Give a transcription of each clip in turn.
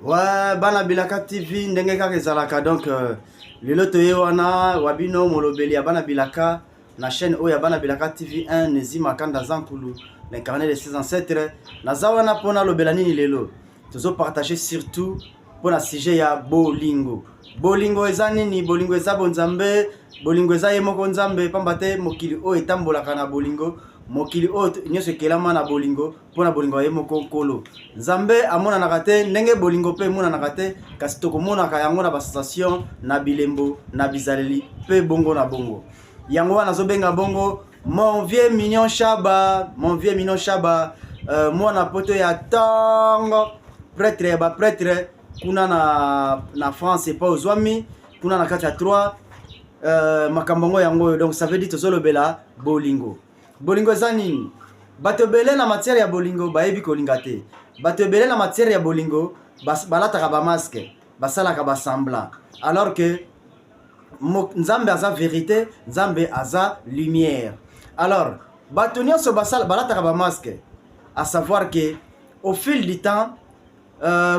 Ouais, bana bilaka TV ndenge kaka ezalaka donc lelo toye wana wabino molobeli ya bana bilaka na chaîne oyo ya bana bilaka TV 1 Nezima Kanda Zankulu l'incarné de ses ancêtres naza wana pona lobela nini lelo tozo partager surtout pona sujet ya bolingo. Bolingo eza nini? Bolingo eza bonzambe, bolingo eza ye moko nzambe pamba te mokili oyo etambolaka na bolingo. Mokili oyo nyonso ekelama na bolingo mpona bolingo ye moko nkolo nzambe amonanaka te ndenge bolingo mpe emonanaka te kasi tokomonaka yango na basensation na bilembo na bizaleli mpe bongo na bongo yango wana azobenga bongo mon vieux mignon Chaba, mon vieux mignon Chaba, mwana poto ya ntongo prêtre ya baprêtre kuna na France epa ozwami kuna na kati ya 3 makambo yango donc ça veut dire tozolobela bolingo. Bolingo eza nini? Bato ebele na matière ya bolingo bayebi kolinga te. Bato ebele na matière ya bolingo balataka ba masque, basalaka ba semblant. Alors que nzambe aza vérité, nzambe aza lumière. Alors, bato nyonso balataka ba masque, à savoir que au fil du temps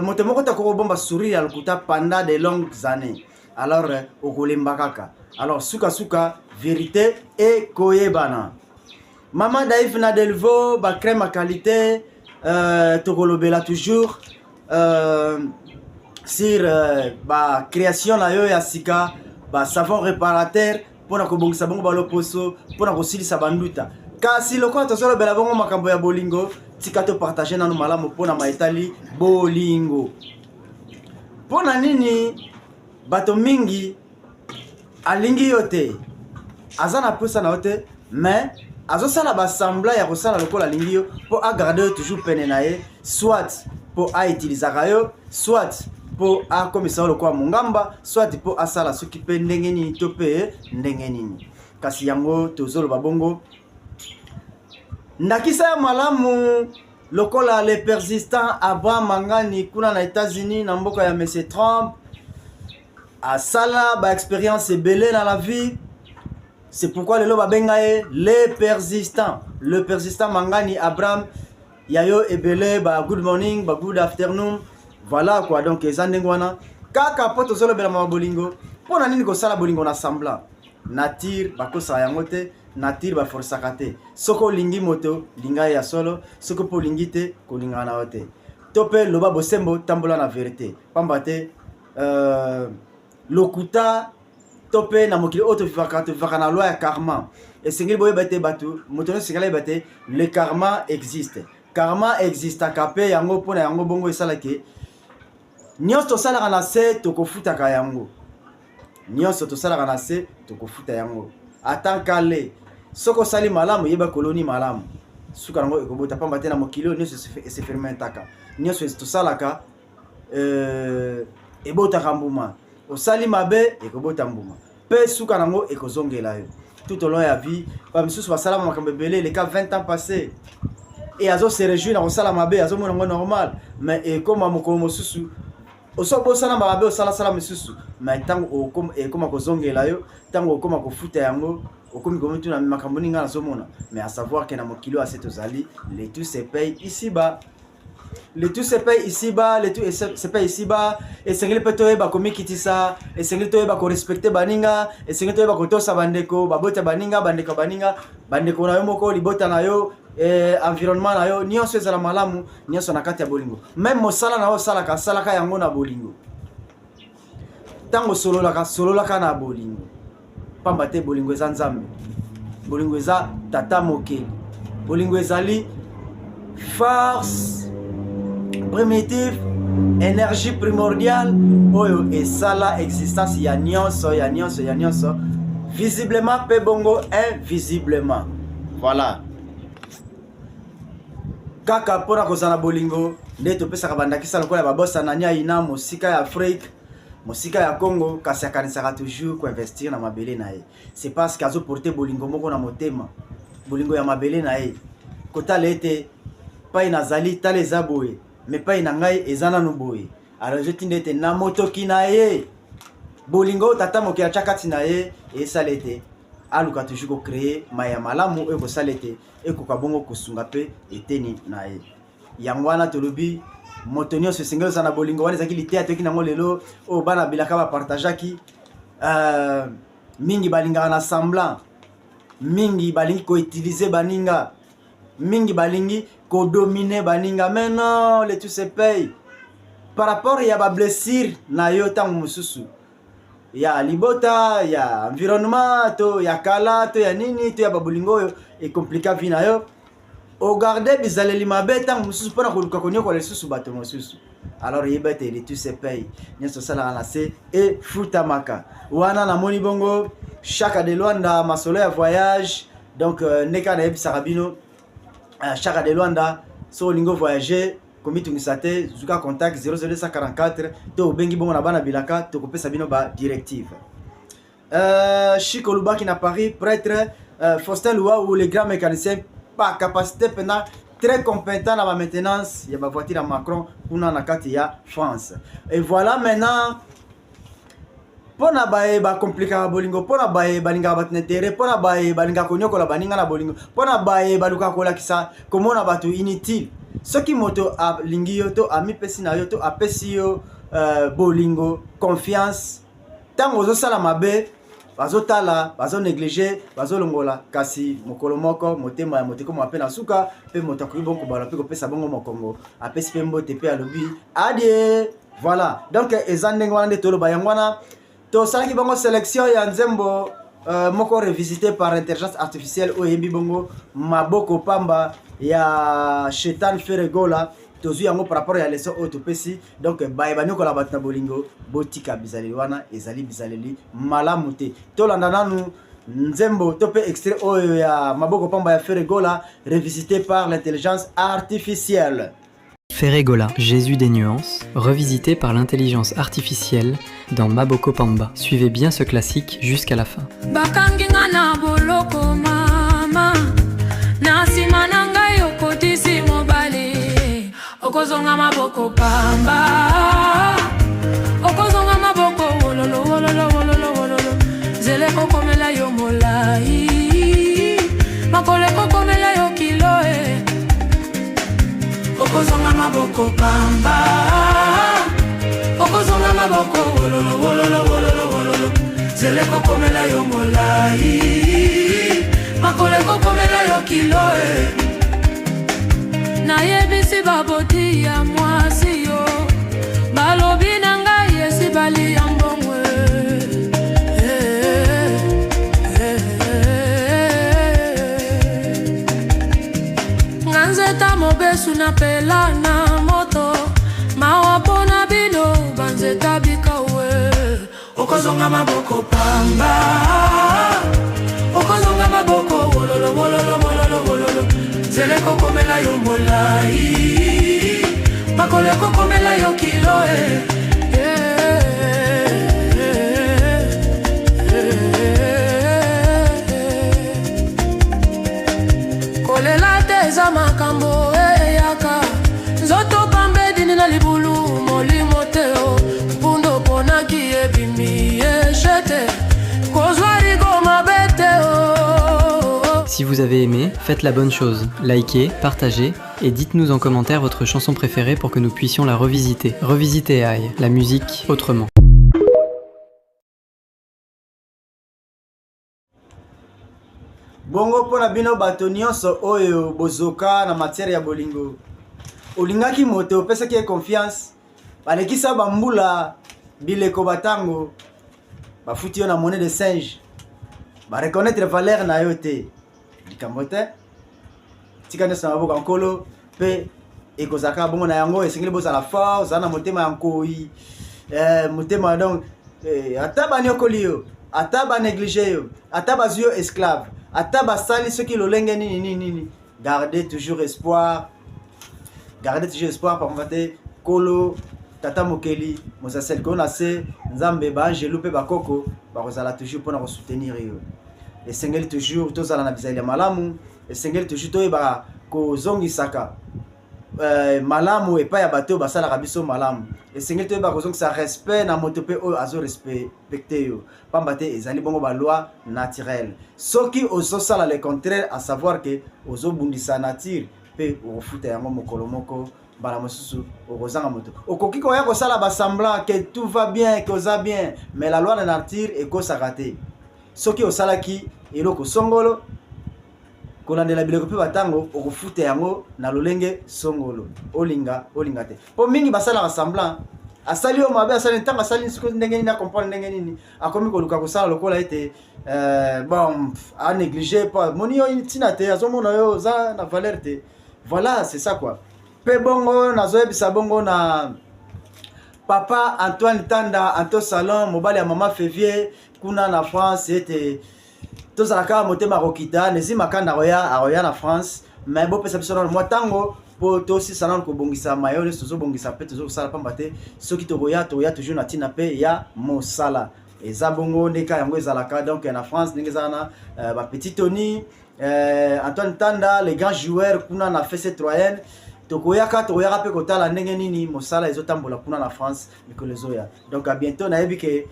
moto moko takoko bomba sourire ya lokuta pendant de longues années. Alors okolemba kaka. Alors suka vérité et koyebana. Maman Daïf Nadelvo, ba crème à qualité, tokolobela toujours sur ba création na yo ya sika, ba savon réparateur pona kobongisa bongo ba loposo, pona kosilisa banduta. Kasi lokola tozolobela bongo makambo ya bolingo, tika to partager nanu malamu pona maetali bolingo. Pona nini bato mingi alingi yote, azana posa na yote, mais azosala basambla ya kosala lokola alingi yo po agarder toujours pene na ye, soit po autilisaka yo, soit po akomisa yo lokola mongamba, soit po asala soki pe ndenge nini to pe ndenge nini. Kasi yango tozoloba bongo ndakisa ya malamu lokola le persistant Abraham Mangani kuna na États-Unis na mboka ya Monsieur Trump asala ba expérience ebele na la vie. C'est pourquoi le loba bengaye le persistant Mangani Abraham yayo ebele ba good morning ba good afternoon, voilà quoi. Donc ezandengwana kaka poto zolo bela ma bolingo pona nini ko sala bolingo na semblant nature bakosa yango te, nature ba forsaka te. Soko lingi moto linga ya solo, soko po lingite ko linga na ote tope loba bosembo tambola na vérité pamba te lokuta topé na mokili auto vivaka na loi ya karma. Et sengeli boye bate batu motono sengeli bate le karma existe. Karma existe akape yango pona yango bongo esalake nyonso tosalaka na se tokofutaka yango. Nyonso tosalaka na se tokofuta yango. Atankale soko sali malamu yeba koloni malamu. Suka nango ekobota pamba te na mokili nyonso se fermentaka. Nyonso tosalaka ebotaka mbuma. Osali mabe ekobota mbuma pe suka nango ekozongela yo tout au long ya vie. Ba misusu basala makambo ebele les cas 20 ans passés et azo se réjouir na kosala mabe azo mona ngo normal, mais ekoma mokolo mosusu osobosana mabe osala sala misusu mais tango ekoma kozongela yo, tango okoma kofuta yango okomi komitu na makambo ninga na somona. Mais à savoir que na mokilo aseto zali les tout se paye ici-bas. Le tout se paye ici-bas, le tout se paye ici-bas. Et c'est que le pétoé ba komi kitisa, et c'est que le pétoé ba ko respecter baninga, et c'est que le pétoé ba ko tosa bandeko, ba bota baninga, bandeko na yo moko libota na yo, environnement na yo, nyonso ezala malamu, nyonso na kati ya bolingo. Même mosala na yo salaka yango na bolingo. Tango sololaka na bolingo. Pamba te bolingo eza nzambe. Bolingo eza tata mokeli. Bolingo ezali force primitive, énergie primordiale, oyo esala existence ya nyonso, visiblement pe bongo invisiblement. Voilà. Kaka pona kozana bolingo nde topesaka bandakisa lokola babosa na nya ina mosika ya Afrique, mosika ya Congo, kasi akanisaka toujours ko investir na mabele na ye. C'est parce qu'azo porter bolingo moko na motema, bolingo ya mabele na ye. Kota lete pa inazali tale zaboye mais pas inangai ezana no boye. Alors je tindete na motoki na ye bolingo tata moki ya chakati na ye et salete aluka toujours ko créer maya malamu e ko salete e ko kabongo ko sunga pe eteni na ye. Yangwana tolobi moto nyonso esengeli oza na bolingo wana ezalaki liteya toyoki nango lelo oyo bana bilaka bapartageaki mingi balingaka na semblant, mingi balingi koutilize baninga, mingi balingi kodomine baninga. Mais non, le tout se paye par rapport ya ba blessure na yo ntango mosusu ya libota ya environnement to ya kala to ya nini to ya babolingo oyo ekomplika vi na yo ogarde bizaleli mabe ntango mosusu mpona koluka konyokola lisusu bato mosusu. Alors yeba ete le tout se paye nyonso osalaka na se efutamaka wana namoni bongo Chaka de Luanda masolo ya voyage. Donc ndeka nayebisaka bino Chaka de Luanda so olingo voyager komitungisa te zuka contact 00244 to obengi bongo na bana bilaka tokopesa bino ba directive. Chico Lubaki na Paris, prêtre Faustin Loua ou les grands mécaniciens par capacité pendant très compétent dans la maintenance, il y a ma voiture à Macron pour na kati ya France. Et voilà maintenant pona bae ba compliquer bolingo, pona bae balinga batnetere, pona bae balinga konyokola baninga na bolingo, pona bae baluka kola kisa komona batu inutile. Ce qui moto a lingi yo to ami pesi na yo to apesi yo bolingo confiance tango zo sala mabe bazo tala bazo négliger bazo longola kasi mokolo moko motema ya moteko mo apena suka pe motakuyi bonko bala pe ko pesa bongo mokongo apesi pe mbote pe alobi adie. Voilà donc ezandenge wana de tolo bayangwana to salaki bongo sélection ya nzembo moko revisité par intelligence artificielle o yembi bongo maboko pamba ya Shetan Feregola tozu yango par rapport ya leçon oyo topesi. Donc bayebanyokola bato na bolingo botika bizaleli wana ezali bizaleli malamu te tolanda nanu nzembo to pe extrait oyo ya maboko pamba ya Feregola revisité par l'intelligence artificielle. Feregola, Jésus des nuances, revisité par l'intelligence artificielle dans Maboko Pamba. Suivez bien ce classique jusqu'à la fin. Okozonga maboko pamba, okozonga maboko wololo wololo wololo wololo, zele kokomela yo molai, makole kokomela yo kiloe. Okozonga maboko pamba, okozonga maboko wololo wololo wololo wololo, zele kokomela yo molai, makole kokomela yo kiloe. Na yebisi baboti ya mwasi yo balobi na ngai esi bali ya mbongwe nganzeta mobesu na pela na moto mawa pona bino banzeta bikawe. Okozonga maboko pamba, okozonga maboko wololo wololo wololo wololo, zele kokomela yo molai, makole kokomela yo kiloe. Kolela teza makambo eyaka nzoto pambe dini na libulu molimo teo mpundo ponaki ebimi eshete kozwari goma beteo. Si vous avez aimé, faites la bonne chose, likez, partagez et dites-nous en commentaire votre chanson préférée pour que nous puissions la revisiter. Revisiter AI, la musique autrement. Bongo pona bino bato nyonso oyo bozoka na matière ya bolingo olingaki moto opesaki confiance balekisa bambula bileko batango bafuti yo na monnaie de singe bareconnaître valeur na yo te likambo te tika nyonso na maboko nkolo mpe ekozaka bongo na yango esengeli bozala fort ozala na motema ya nkoi motema donc ata banyokoli yo ata banéglige yo ata bazwi yo esclave ata basali soki lolenge nini nini gardez toujours espoir par te kolo tata mokeli mosaseli ko na se nzambe baangelu mpe bakoko bakozala toujours mpona kosoutenir yo. Esengeli toujours tozala na bizali ya malamu, esengeli toujours toyeba kozongisaka malamu epai ya bato basalaka biso malamu, esengeli toyeba kozongisa respect na moto mpe oyo azo respecte yo pamba te ezali bongo baloi naturelle. Soki ozosala le contraire, à savoir que ozobundisa nature mpe okofuta yango mokolo moko mbala mosusu okozanga moto okoki koya kosala basemblant que tout va bien que oza bien mais la loi de nature ekosaka te soki osalaki eloko songolo kolandela biloko mpe batango okofuta yango na lolenge songolo olinga te po mingi basalaka semblant asali yo mabe asali ntango asali soki ndenge nini akomprendre ndenge nini akomi koluka kosala lokola ete bon a négligé pas moni yo ntina te azomona yo oza na valeur te voilà c'est ça quoi pe bongo nazoyebisa bongo na papa Antoine Tanda Anto Salon mobali ya mama Févier kuna na France ete tozalaka motema rokita nezima kanda aroya na France mais bo pesa biso na motango po tosi sana ko bongisa mayole sozo bongisa pe tozo sala pamba te soki toya toujours na tina pe ya mosala eza bongo ndeka yango ezalaka donc na France ndenge zana ba petit Tony Antoine Tanda les grands joueurs kuna na FC Troyenne tokoyaka pe kotala ndenge nini mosala ezotambola kuna na France mikolo zoya donc à bientôt na yebi ke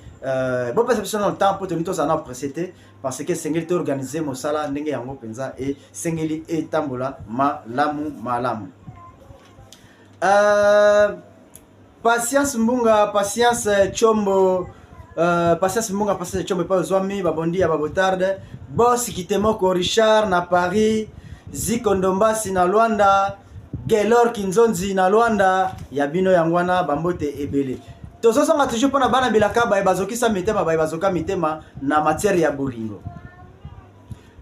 bon parce que dans le temps pour tenir tous en précédé parce que sengeli to organiser mosala ndenge yango penza et sengeli etambola malamu patience mbunga patience chombo patience chombo pa zwami babondi ya babotarde boss kitemoko Richard na Paris Zikondombasi na Luanda Gelor Kinzonzi na Luanda ya bino yangwana bambote ebele tozosanga toujours pona bana bilaka bazokisa mitema bazoka mitema na matière ya bolingo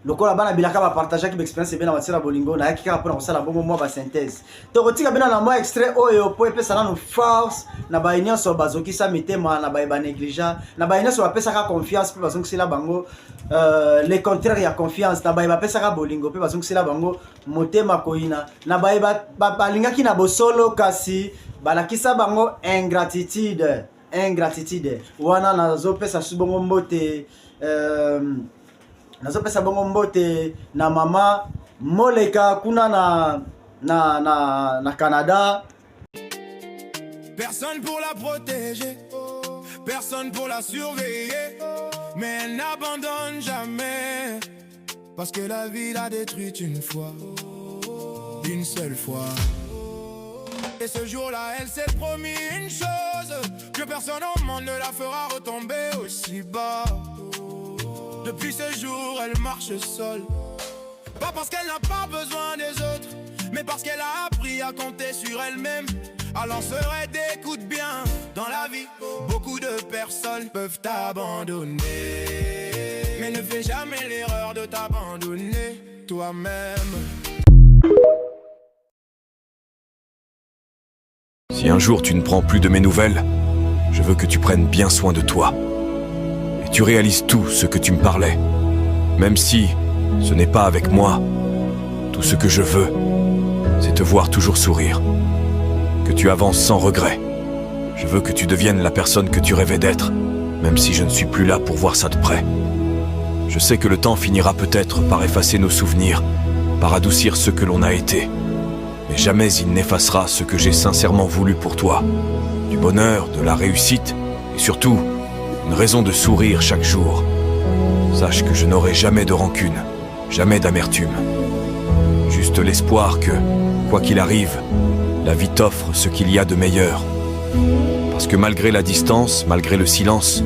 lokola bana bilaka ba partager ki expérience bien na matière ya bolingo na yakika pona kosala bongo moi ba synthèse tokotika bina na moi extrait oyo po epesa na force na ba nyonso bazokisa mitema na ba négligent na ba nyonso bapesaka confiance pe bazokisela bango les contraires ya confiance na ba bapesaka bolingo pe bazokisela bango motema koina na ba balingaki na bosolo kasi balakisa bango ingratitude wana nazopesa subongo mbote nazopesa bongo mbote na mama Moleka kuna na Canada. Personne pour la protéger, personne pour la surveiller, mais elle n'abandonne jamais, parce que la vie l'a détruite une fois, une seule fois. Et ce jour-là, elle s'est promis une chose, que personne au monde ne la fera retomber aussi bas. Depuis ce jour, elle marche seule, pas parce qu'elle n'a pas besoin des autres, mais parce qu'elle a appris à compter sur elle-même. Alors serait des coups de bien dans la vie. Beaucoup de personnes peuvent t'abandonner, mais ne fais jamais l'erreur de t'abandonner toi-même. Si un jour tu ne prends plus de mes nouvelles, je veux que tu prennes bien soin de toi. Et tu réalises tout ce que tu me parlais. Même si ce n'est pas avec moi, tout ce que je veux, c'est te voir toujours sourire. Que tu avances sans regret. Je veux que tu deviennes la personne que tu rêvais d'être, même si je ne suis plus là pour voir ça de près. Je sais que le temps finira peut-être par effacer nos souvenirs, par adoucir ce que l'on a été. Mais jamais il n'effacera ce que j'ai sincèrement voulu pour toi. Du bonheur, de la réussite, et surtout, une raison de sourire chaque jour. Sache que je n'aurai jamais de rancune, jamais d'amertume. Juste l'espoir que, quoi qu'il arrive, la vie t'offre ce qu'il y a de meilleur. Parce que malgré la distance, malgré le silence,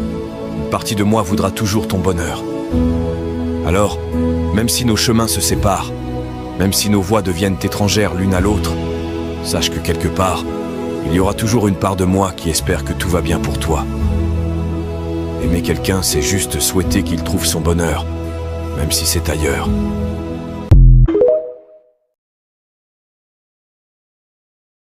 une partie de moi voudra toujours ton bonheur. Alors, même si nos chemins se séparent, même si nos voix deviennent étrangères l'une à l'autre, sache que quelque part, il y aura toujours une part de moi qui espère que tout va bien pour toi. Aimer quelqu'un, c'est juste souhaiter qu'il trouve son bonheur, même si c'est ailleurs.